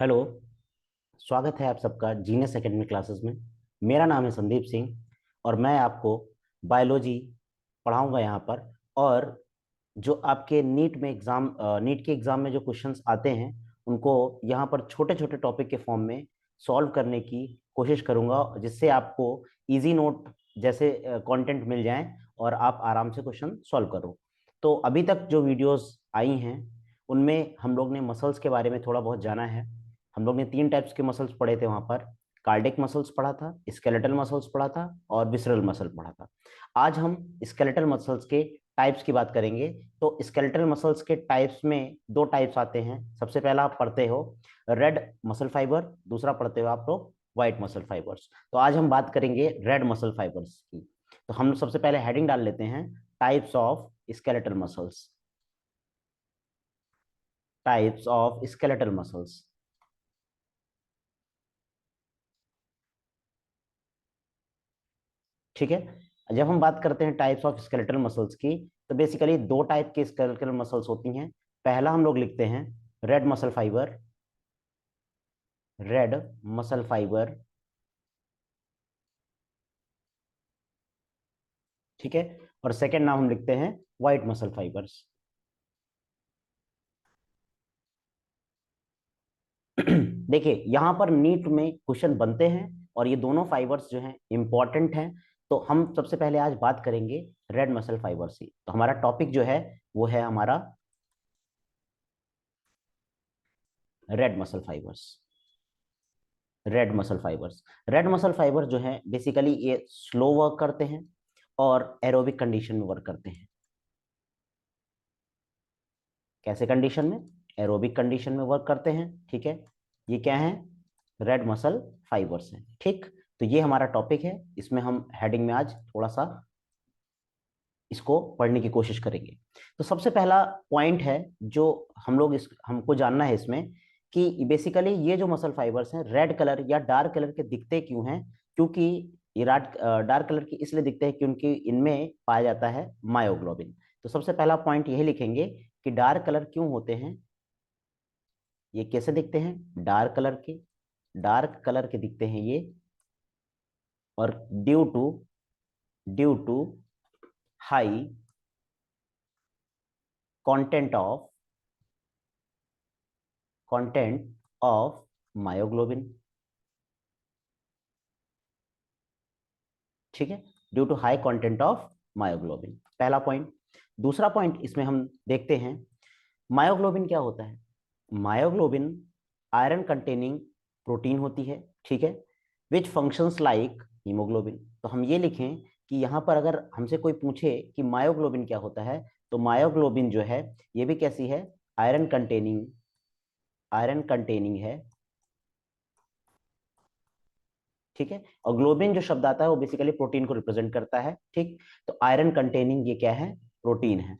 Hello. स्वागत है आप सबका जीनियस एकेडमी क्लासेस में। मेरा नाम है संदीप सिंह और मैं आपको बायोलॉजी पढ़ाऊंगा यहाँ पर। और जो आपके नीट के एग्जाम में जो क्वेश्चंस आते हैं उनको यहाँ पर छोटे छोटे टॉपिक के फॉर्म में सॉल्व करने की कोशिश करूंगा, जिससे आपको इजी नोट जैसे कंटेंट मिल जाएं और आप आराम से क्वेश्चन सॉल्व करो। तो अभी तक जो वीडियोस आई हैं उनमें हम लोग ने मसल्स के बारे में थोड़ा बहुत जाना है। हम लोग ने 3 टाइप्स के मसल्स पढ़े थे वहां पर। कार्डिक मसल्स पढ़ा था, स्केलेटल मसल्स पढ़ा था और विसरल मसल पढ़ा था। आज हम स्केलेटल मसल्स के टाइप्स की बात करेंगे। तो स्केलेटल मसल्स के टाइप्स में 2 टाइप्स आते हैं। सबसे पहला आप पढ़ते हो रेड मसल फाइबर, दूसरा पढ़ते हो आप लोग व्हाइट मसल फाइबर्स। तो आज हम बात करेंगे रेड मसल फाइबर्स की। तो हम सबसे पहले हेडिंग डाल लेते हैं, types of skeletal muscles. Types of skeletal muscles. ठीक है। जब हम बात करते हैं टाइप्स ऑफ स्केलेटल मसल्स की, तो बेसिकली 2 टाइप के स्केलेटल मसल्स होती हैं। पहला हम लोग लिखते हैं red muscle fibre. Red muscle fibre. ठीक है। और सेकंड नाम हम लिखते हैं व्हाइट मसल फाइबर्स। देखिए, यहां पर नीट में क्वेश्चन बनते हैं और ये दोनों फाइबर्स जो हैं इंपॉर्टेंट हैं। तो हम सबसे पहले आज बात करेंगे रेड मसल फाइबर्स की। तो हमारा टॉपिक जो है वो है हमारा red muscle fibres. Red muscle fibres. Red muscle fibre जो है बेसिकली ये स्लो वर्क करते हैं और एरोबिक कंडीशन में वर्क करते हैं। कैसे कंडीशन में? एरोबिक कंडीशन में वर्क करते हैं। ठीक है। ये क्या है? रेड मसल फाइबर्स हैं। ठीक। तो ये हमारा टॉपिक है, इसमें हम हेडिंग में आज थोड़ा सा इसको पढ़ने की कोशिश करेंगे। तो सबसे पहला पॉइंट है जो हमको जानना है इसमें, कि बेसिकली ये जो मसल फाइबर्स हैं रेड कलर या डार्क कलर के दिखते क्यों हैं? क्योंकि ये डार्क कलर की इसलिए दिखते हैं क्योंकि इनमें पाया जाता है मायोग्लोबिन। तो सबसे पहला पॉइंट यही लिखेंगे कि डार्क कलर क्यों होते हैं, ये कैसे दिखते हैं डार्क कलर के। डार्क कलर के दिखते हैं ये, और due to high content of content of myoglobin. ठीक है। Due to high content of myoglobin, पहला पॉइंट। दूसरा पॉइंट इसमें हम देखते हैं, मायोग्लोबिन क्या होता है? मायोग्लोबिन आयरन कंटेनिंग प्रोटीन होती है। ठीक है। विच फंक्शंस लाइक हीमोग्लोबिन। तो हम ये लिखें कि यहां पर अगर हमसे कोई पूछे कि मायोग्लोबिन क्या होता है, तो मायोग्लोबिन जो है ये भी कैसी है? आयरन कंटेनिंग है। ठीक है। और ग्लोबिन जो शब्द आता है वो बेसिकली प्रोटीन को रिप्रेजेंट करता है। ठीक। तो आयरन कंटेनिंग ये क्या है? प्रोटीन है।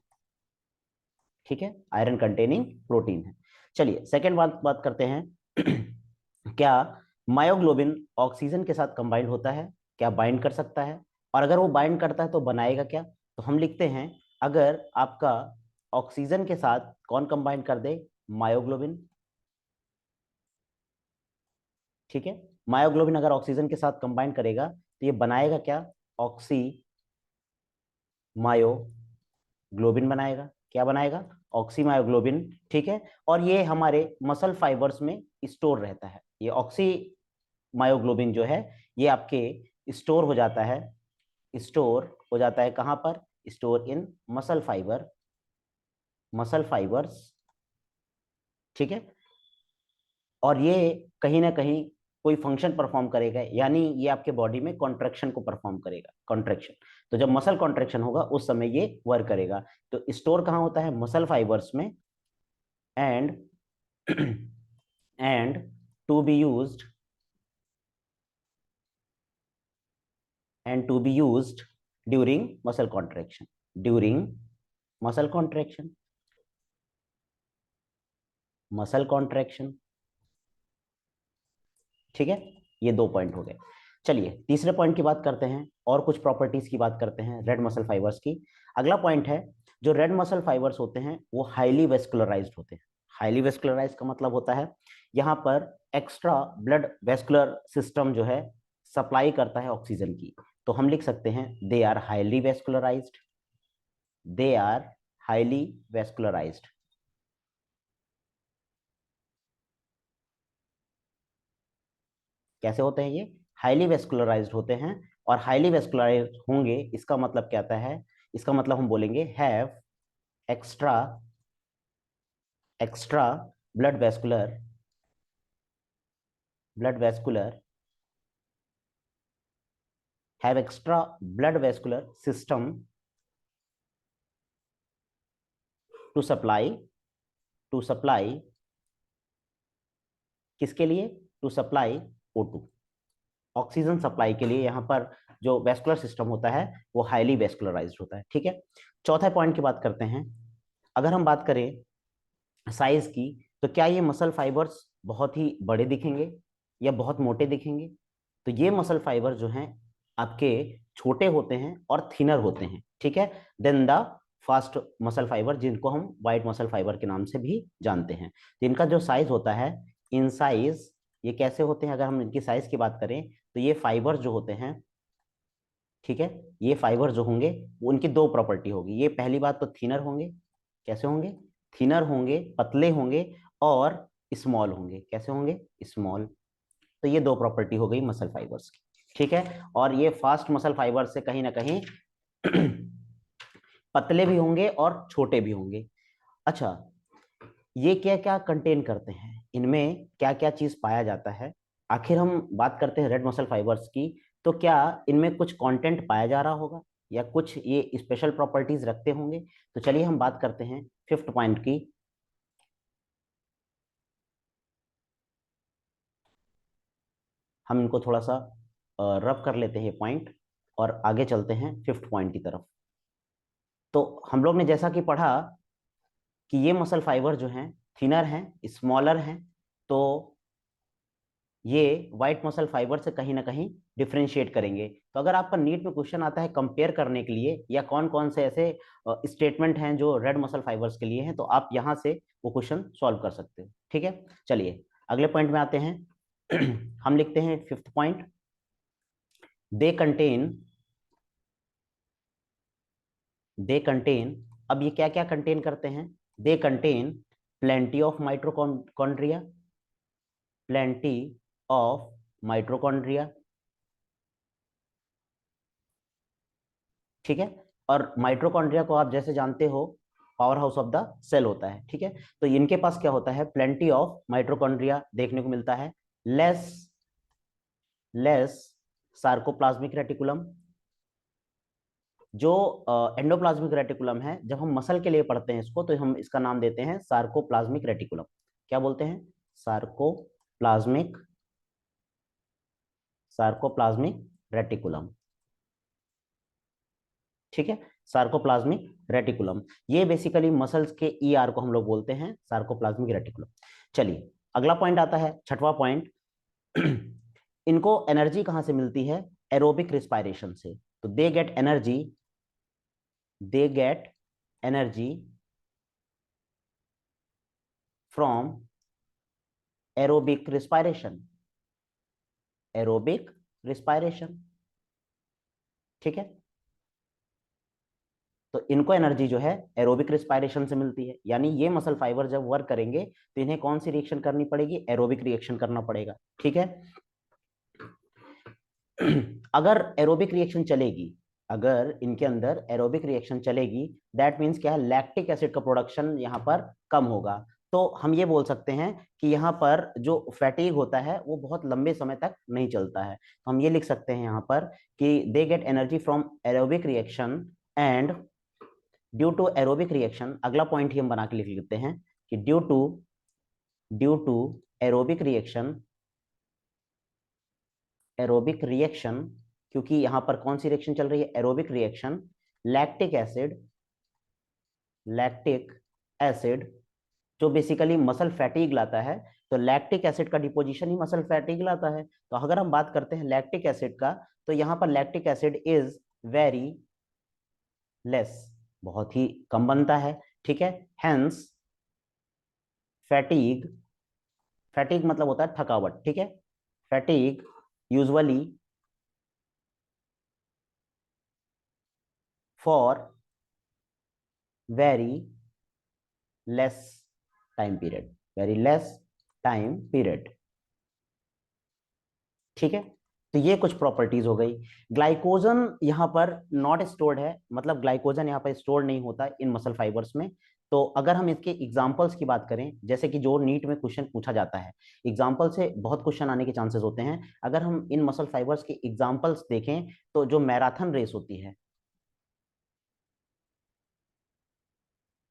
ठीक है। आयरन कंटेनिंग प्रोटीन है। चलिए सेकेंड बात करते हैं। क्या मायोग्लोबिन ऑक्सीजन के साथ कंबाइंड होता है? क्या बाइंड कर सकता है? और अगर वो बाइंड करता है तो बनाएगा क्या? तो हम लिखते हैं, अगर आपका ऑक्सीजन के साथ कौन कंबाइंड कर दे? मायोग्लोबिन। ठीक है। मायोग्लोबिन अगर ऑक्सीजन के साथ कंबाइन करेगा तो ये बनाएगा क्या? ऑक्सी मायोग्लोबिन बनाएगा। क्या बनाएगा? Oxy myoglobin. ठीक है। और ये हमारे मसल फाइबर्स में स्टोर रहता है। ये ऑक्सी मायोग्लोबिन जो है ये आपके स्टोर हो जाता है। स्टोर हो जाता है कहां पर? Store in muscle fibres. ठीक है। और ये कहीं ना कहीं कोई फंक्शन परफॉर्म करेगा, यानी ये आपके बॉडी में कॉन्ट्रेक्शन को परफॉर्म करेगा, कॉन्ट्रेक्शन। तो जब मसल कॉन्ट्रेक्शन होगा उस समय ये वर्क करेगा। तो स्टोर कहाँ होता है? मसल फाइबर्स में। And and to be used to be used during muscle contraction. During muscle contraction. Muscle contraction. ठीक है। ये 2 पॉइंट हो गए। चलिए तीसरे पॉइंट की बात करते हैं और कुछ प्रॉपर्टीज की बात करते हैं रेड मसल फाइबर्स की। अगला पॉइंट है, जो रेड मसल फाइबर्स होते हैं वो हाईली वेस्कुलराइज्ड होते हैं। हाईली वेस्कुलराइज्ड का मतलब होता है यहाँ पर एक्स्ट्रा ब्लड वेस्कुलर सिस्टम जो है सप्लाई करता है ऑक्सीजन की। तो हम लिख सकते हैं they are highly vascularised, they are highly vascularised. कैसे होते हैं ये? हाईली वेस्कुलराइज्ड होते हैं। और हाईली वेस्कुलराइज्ड होंगे इसका मतलब क्या आता है? इसका मतलब हम बोलेंगे have extra extra blood vascular blood vascular have extra blood vascular system to supply to supply किसके लिए? To supply O2, oxygen supply के लिए यहाँ पर जो वेस्कुलर सिस्टम होता है वो हाईली वेस्कुलराइज्ड होता है। ठीक है, चौथा पॉइंट की बात करते हैं। अगर हम बात करें साइज की, तो क्या ये मसल फाइबर्स बहुत ही बड़े दिखेंगे या बहुत मोटे दिखेंगे? तो ये मसल फाइबर जो हैं आपके छोटे होते हैं और थिनर होते हैं। ठीक है, then the fast muscle fibre, जिनको हम वाइट मसल फाइबर के नाम से भी जानते हैं। तो इनका जो साइज होता है इन साइज, ये कैसे होते हैं? अगर हम इनकी साइज की बात करें तो ये फाइबर जो होते हैं, ठीक है, ये फाइबर जो होंगे उनकी दो प्रॉपर्टी होगी। ये पहली बात तो थिनर होंगे। कैसे होंगे? थिनर होंगे, पतले होंगे और स्मॉल होंगे। कैसे होंगे? स्मॉल। तो ये दो प्रॉपर्टी हो गई मसल फाइबर्स की। ठीक है, और ये फास्ट मसल फाइबर से कहीं ना कहीं पतले भी होंगे और छोटे भी होंगे। अच्छा, ये क्या क्या कंटेन करते हैं? इनमें क्या क्या चीज पाया जाता है? आखिर हम बात करते हैं रेड मसल फाइबर्स की, तो क्या इनमें कुछ कंटेंट पाया जा रहा होगा या कुछ ये स्पेशल प्रॉपर्टीज रखते होंगे? तो चलिए हम बात करते हैं फिफ्थ पॉइंट की। हम इनको थोड़ा सा रब कर लेते हैं पॉइंट और आगे चलते हैं फिफ्थ पॉइंट की तरफ। तो हम लोग ने जैसा कि पढ़ा कि ये मसल फाइबर जो हैं थिनर हैं, स्मॉलर हैं, तो ये व्हाइट मसल फाइबर से कहीं ना कहीं डिफरेंशिएट करेंगे। तो अगर आपका नीट में क्वेश्चन आता है कंपेयर करने के लिए या कौन कौन से ऐसे स्टेटमेंट हैं जो रेड मसल फाइबर्स के लिए हैं, तो आप यहां से वो क्वेश्चन सॉल्व कर सकते हो। ठीक है, चलिए अगले पॉइंट में आते हैं। हम लिखते हैं fifth point, they contain they contain अब ये क्या क्या कंटेन करते हैं? They contain plenty of mitochondria, plenty of mitochondria. ठीक है, और माइटोकॉन्ड्रिया को आप जैसे जानते हो power house of the cell होता है। ठीक है, तो इनके पास क्या होता है? प्लेंटी ऑफ माइटोकॉन्ड्रिया देखने को मिलता है, लेस लेस सार्कोप्लाज्मिक रेटिकुलम। जो एंडोप्लाज्मिक रेटिकुलम है, जब हम मसल के लिए पढ़ते हैं इसको, तो हम इसका नाम देते हैं सार्कोप्लाज्मिक रेटिकुलम। क्या बोलते हैं? Sarcoplasmic sarcoplasmic reticulum. ठीक है, सार्कोप्लाज्मिक रेटिकुलम, ये बेसिकली मसल्स के ईआर को हम लोग बोलते हैं सार्कोप्लाज्मिक रेटिकुलम। चलिए अगला पॉइंट आता है, छठवां पॉइंट। इनको एनर्जी कहां से मिलती है? एरोबिक रिस्पायरेशन से। तो दे get energy from aerobic respiration, aerobic respiration. ठीक है, तो इनको एनर्जी जो है एरोबिक रिस्पायरेशन से मिलती है। यानी ये मसल फाइबर जब वर्क करेंगे तो इन्हें कौन सी रिएक्शन करनी पड़ेगी? एरोबिक रिएक्शन करना पड़ेगा। ठीक है, अगर एरोबिक रिएक्शन चलेगी, अगर इनके अंदर एरोबिक रिएक्शन चलेगी, दैट मीन्स क्या है? लैक्टिक एसिड का प्रोडक्शन यहाँ पर कम होगा। तो हम ये बोल सकते हैं कि यहाँ पर जो फैटीग होता है वो बहुत लंबे समय तक नहीं चलता है। तो हम ये लिख सकते हैं यहाँ पर कि they get energy from aerobic reaction and due to aerobic reaction. अगला पॉइंट ही हम बना के लिख लेते हैं कि ड्यू टू एरोबिक रिएक्शन, क्योंकि यहां पर कौन सी रिएक्शन चल रही है? Aerobic reaction. लैक्टिक एसिड जो बेसिकली मसल फैटीग लाता है, तो लैक्टिक एसिड का डिपोजिशन ही मसल फैटीग लाता है। तो अगर हम बात करते हैं लैक्टिक एसिड का, तो यहां पर lactic acid is very less, बहुत ही कम बनता है। ठीक है, हेंस फैटीग, फैटीग मतलब होता है थकावट, ठीक है। Fatigue usually for very less time period, very less time period, ठीक है। तो ये कुछ प्रॉपर्टीज हो गई। ग्लाइकोजन यहाँ पर नॉट स्टोर्ड है, मतलब ग्लाइकोजन यहाँ पर स्टोर नहीं होता इन मसल फाइबर्स में। तो अगर हम इसके एग्जाम्पल्स की बात करें, जैसे कि जो नीट में क्वेश्चन पूछा जाता है, एग्जाम्पल से बहुत क्वेश्चन आने के चांसेस होते हैं। अगर हम इन मसल फाइबर्स के एग्जाम्पल्स देखें, तो जो मैराथन रेस होती है,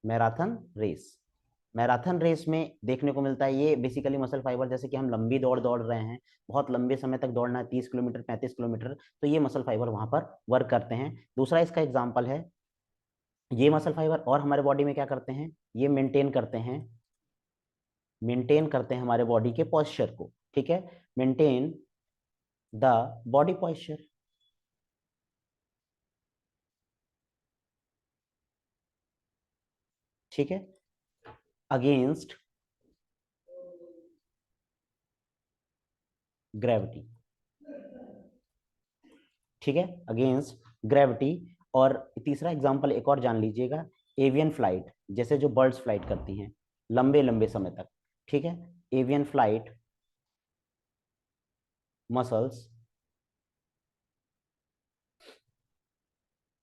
मैराथन रेस, मैराथन रेस में देखने को मिलता है ये बेसिकली मसल फाइबर, जैसे कि हम लंबी दौड़ दौड़ रहे हैं, बहुत लंबे समय तक दौड़ना है, 30 किलोमीटर 35 किलोमीटर, तो ये मसल फाइबर वहां पर वर्क करते हैं। दूसरा इसका एग्जाम्पल है, ये मसल फाइबर और हमारे बॉडी में क्या करते हैं, ये मेंटेन करते हैं, मेंटेन करते हैं हमारे बॉडी के पॉस्चर को, ठीक है। मेंटेन द बॉडी पॉस्चर, ठीक है, अगेंस्ट ग्रेविटी, ठीक है, अगेंस्ट ग्रेविटी। और तीसरा एग्जांपल एक और जान लीजिएगा, एवियन फ्लाइट, जैसे जो बर्ड्स फ्लाइट करती हैं लंबे लंबे समय तक, ठीक है। Avian flight muscles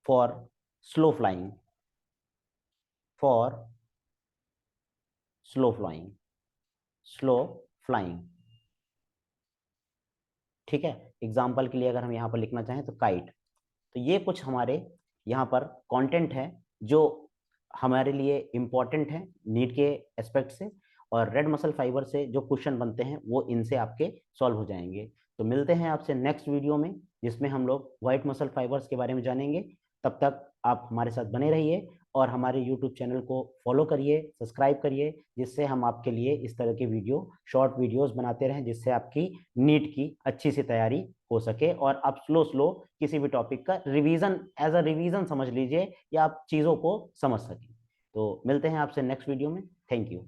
for slow flying, for slow flying, slow flying, ठीक है। एग्जाम्पल के लिए अगर हम यहाँ पर लिखना चाहें तो काइट। तो ये कुछ हमारे यहाँ पर कंटेंट है जो हमारे लिए इम्पोर्टेंट है नीट के एस्पेक्ट से, और रेड मसल फाइबर से जो क्वेश्चन बनते हैं वो इनसे आपके सॉल्व हो जाएंगे। तो मिलते हैं आपसे नेक्स्ट वीडियो में, जिसमें हम लोग व्हाइट मसल फाइबर्स के बारे में जानेंगे। तब तक आप हमारे साथ बने रहिए और हमारे यूट्यूब चैनल को फॉलो करिए, सब्सक्राइब करिए, जिससे हम आपके लिए इस तरह के वीडियो, शॉर्ट वीडियोस बनाते रहें, जिससे आपकी नीट की अच्छी सी तैयारी हो सके और आप स्लो स्लो किसी भी टॉपिक का रिवीजन, एज अ रिवीजन समझ लीजिए, या आप चीज़ों को समझ सकें। तो मिलते हैं आपसे नेक्स्ट वीडियो में। Thank you.